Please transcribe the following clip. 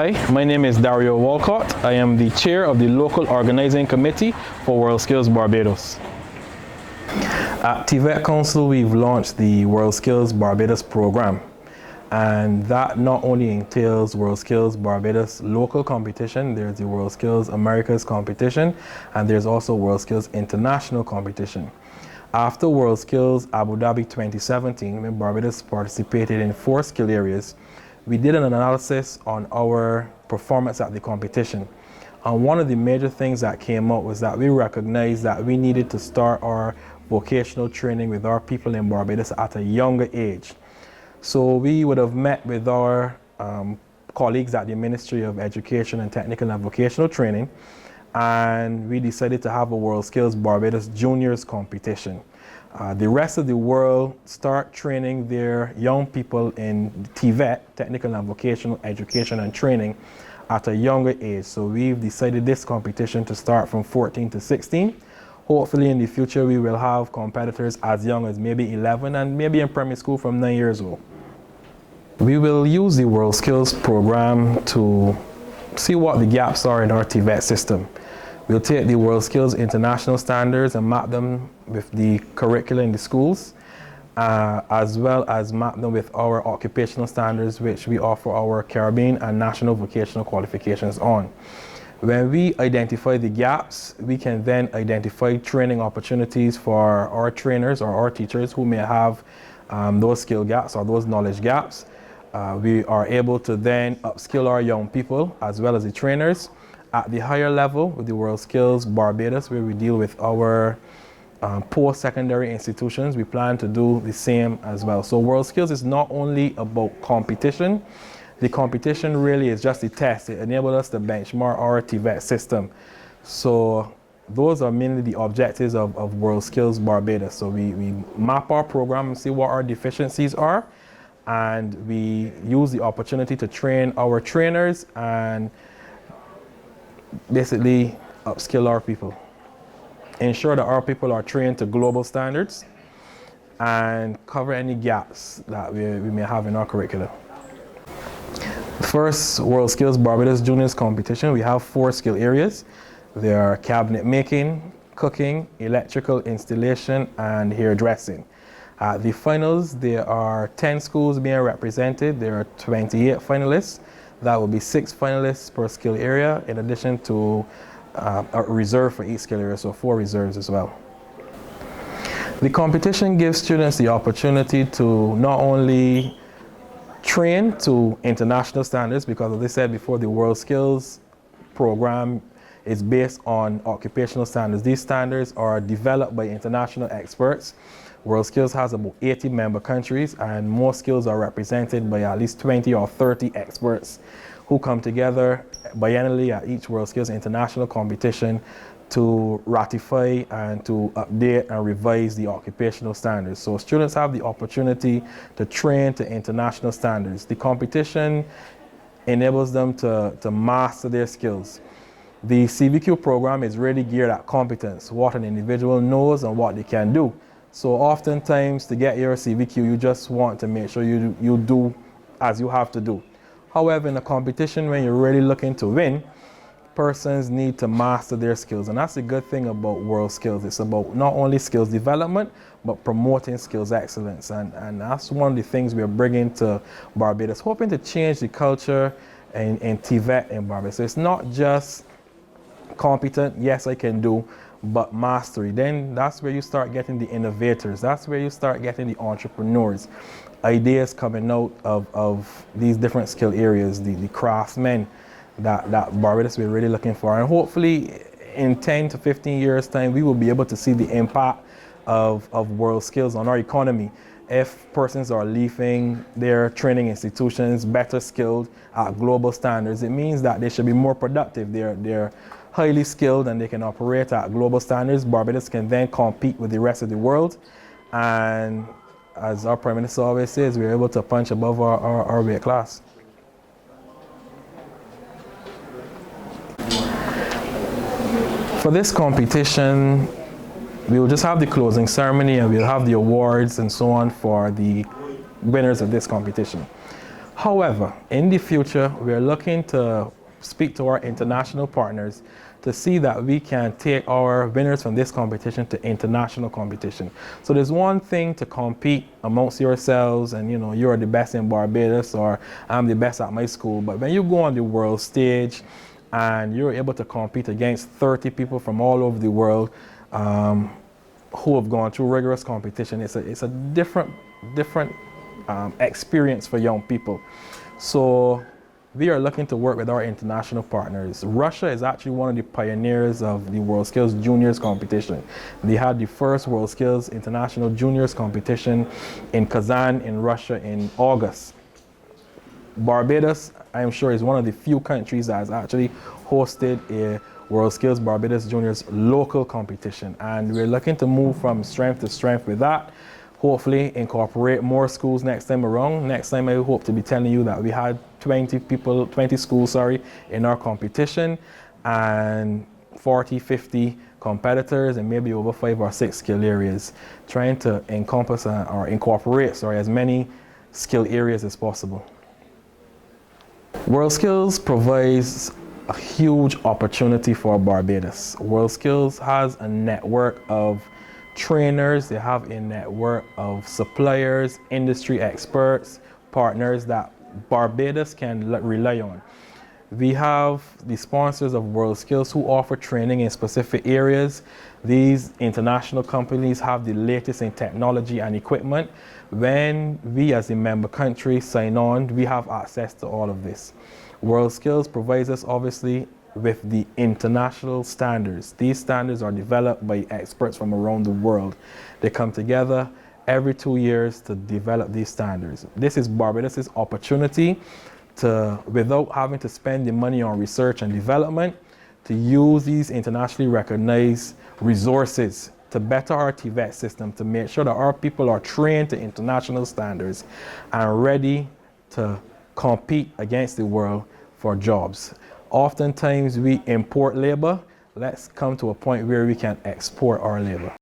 Hi, my name is Dario Walcott. I am the chair of the local organizing committee for WorldSkills Barbados. At TVET Council, we've launched the WorldSkills Barbados program, and that not only entails WorldSkills Barbados local competition, there's the WorldSkills Americas competition, and there's also WorldSkills International competition. After WorldSkills Abu Dhabi 2017, when Barbados participated in 4 skill areas, we did an analysis on our performance at the competition. And one of the major things that came out was that we recognized that we needed to start our vocational training with our people in Barbados at a younger age. So we would have met with our colleagues at the Ministry of Education and Technical and Vocational Training, and we decided to have a WorldSkills Barbados Juniors competition. The rest of the world start training their young people in TVET, Technical and Vocational Education and Training, at a younger age. So we've decided this competition to start from 14 to 16. Hopefully in the future we will have competitors as young as maybe 11 and maybe in primary school from 9 years old. We will use the WorldSkills program to see what the gaps are in our TVET system. We'll take the WorldSkills International standards and map them with the curricula in the schools, as well as map them with our occupational standards, which we offer our Caribbean and national vocational qualifications on. When we identify the gaps, we can then identify training opportunities for our trainers or our teachers who may have those skill gaps or those knowledge gaps. We are able to then upskill our young people as well as the trainers. At the higher level with the WorldSkills Barbados, where we deal with our post-secondary institutions, we plan to do the same as well. So WorldSkills is not only about competition. The competition really is just a test. It enables us to benchmark our TVET system. So those are mainly the objectives of WorldSkills Barbados. So we map our program and see what our deficiencies are, and we use the opportunity to train our trainers and basically upskill our people. Ensure that our people are trained to global standards and cover any gaps that we may have in our curriculum. First WorldSkills Barbados Juniors competition, we have 4 skill areas. They are cabinet making, cooking, electrical installation, and hairdressing. At the finals, there are 10 schools being represented. There are 28 finalists. That will be 6 finalists per skill area, in addition to a reserve for each skill area, so 4 reserves as well. The competition gives students the opportunity to not only train to international standards, because as I said before, the WorldSkills program is based on occupational standards. These standards are developed by international experts. WorldSkills has about 80 member countries, and most skills are represented by at least 20 or 30 experts who come together biennially at each WorldSkills International competition to ratify and to update and revise the occupational standards. So students have the opportunity to train to international standards. The competition enables them to master their skills. The CVQ program is really geared at competence, what an individual knows and what they can do. So oftentimes to get your CVQ, you just want to make sure you do as you have to do. However, in a competition, when you're really looking to win, persons need to master their skills. And that's the good thing about WorldSkills. It's about not only skills development, but promoting skills excellence. And that's one of the things we're bringing to Barbados, hoping to change the culture in TVET in Barbados. So it's not just competent, yes, I can do, but mastery. Then that's where you start getting the innovators. That's where you start getting the entrepreneurs. Ideas coming out of these different skill areas, the craftsmen that Barbados we're really looking for. And hopefully in 10 to 15 years time, we will be able to see the impact of WorldSkills on our economy. If persons are leaving their training institutions better skilled at global standards, it means that they should be more productive. They're highly skilled and they can operate at global standards. Barbados can then compete with the rest of the world. And as our Prime Minister always says, we're able to punch above our weight class. For this competition, we will just have the closing ceremony and we'll have the awards and so on for the winners of this competition. However, in the future, we're looking to speak to our international partners to see that we can take our winners from this competition to international competition. So there's one thing to compete amongst yourselves and you're the best in Barbados or I'm the best at my school, but when you go on the world stage and you're able to compete against 30 people from all over the world who have gone through rigorous competition, it's a different experience for young people. So we are looking to work with our international partners. Russia is actually one of the pioneers of the WorldSkills Juniors competition. They had the first WorldSkills International Juniors competition in Kazan in Russia in August. Barbados, I am sure, is one of the few countries that has actually hosted a WorldSkills Barbados Juniors local competition. And we're looking to move from strength to strength with that. Hopefully incorporate more schools next time around. Next time I hope to be telling you that we had 20 schools in our competition and 40, 50 competitors and maybe over 5 or 6 skill areas, trying to encompass or incorporate as many skill areas as possible. WorldSkills provides a huge opportunity for Barbados. WorldSkills has a network of trainers, they have a network of suppliers, industry experts, partners that Barbados can rely on. We have the sponsors of WorldSkills who offer training in specific areas. These international companies have the latest in technology and equipment. When we as a member country sign on, we have access to all of this. WorldSkills provides us obviously with the international standards. These standards are developed by experts from around the world. They come together every 2 years to develop these standards. This is Barbados' opportunity to, without having to spend the money on research and development, to use these internationally recognized resources to better our TVET system, to make sure that our people are trained to international standards and ready to compete against the world for jobs. Oftentimes we import labor. Let's come to a point where we can export our labor.